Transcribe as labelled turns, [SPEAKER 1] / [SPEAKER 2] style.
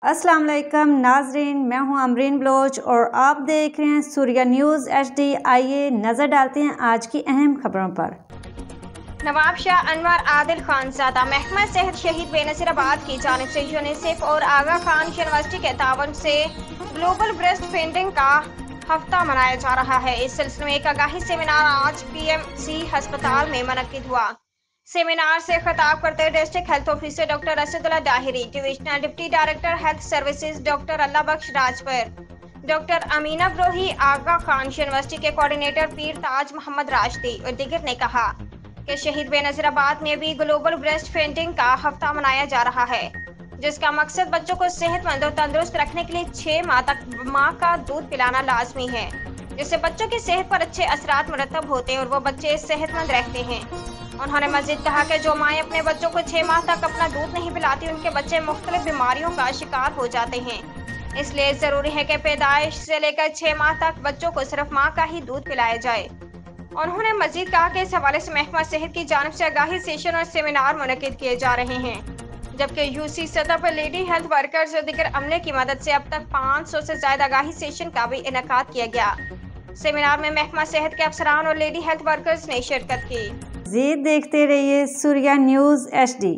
[SPEAKER 1] السلام علیکم ناظرین، میں ہوں امرین بلوچ اور آپ دیکھ رہے ہیں سوریہ نیوز HD۔ آئیے نظر ڈالتے ہیں آج کی اہم خبروں پر۔
[SPEAKER 2] نواب شاہ انور عادل خانزادہ محکمہ صحت شہید بے نظیر آباد کی جانب سے یونیسیف اور آغا خان یونیورسٹی کے تعاون سے گلوبل بریسٹ فیڈنگ کا ہفتہ منایا جا رہا ہے۔ اس سلسلے میں ایک آگاہی سیمینار آج PMC ہسپتال میں منعقد ہوا۔ سیمینار سے خطاب کرتے district health officer doctor Asad Ullah Dahri, divisional deputy director health services doctor Allah Bakhsh Rajpur, doctor Amina Brohi, Aga Khan university کے کوآرڈینیٹر پیر تاج محمد راشدی اور دیگر نے کہا کہ شہید بے نظیر آباد میں بھی گلوبل بریسٹ فیڈنگ کا ہفتہ منایا جا رہا ہے، جس کا مقصد بچوں کو صحت مند اور تندرست رکھنے کے لیے 6 ماہ تک ماں کا دودھ پلانا لازمی ہے، جس سے بچوں کی صحت پر اچھے اثرات مرتب ہوتے ہیں اور وہ بچے صحت مند رہتے ہیں۔ انہوں نے مزید کہا کہ جو مائیں اپنے بچوں کو 6 ماہ تک اپنا دودھ نہیں پلاتی، ان کے بچے مختلف بیماریوں کا شکار ہو جاتے ہیں۔ اس لیے ضروری ہے کہ پیدائش سے لے کر 6 ماہ تک بچوں کو صرف ماں کا ہی دودھ پلایا جائے۔ انہوں نے مزید کہا کہ اس حوالے سے محکمہ صحت کی جانب سے آگاہی سیشن اور سیمینار منعقد کیے جا رہے ہیں، جبکہ UC سطح پر لیڈی ہیلتھ ورکرز اور دیگر عملے کی مدد سے اب تک 500 سے زائد آگاہی سیشن کا بھی انعقاد کیا گیا۔ سیمینار میں محکمہ صحت کے افسران اور لیڈی ہیلتھ ورکرز نے شرکت کی۔
[SPEAKER 1] مزید دیکھتے رہیے سوریہ نیوز HD۔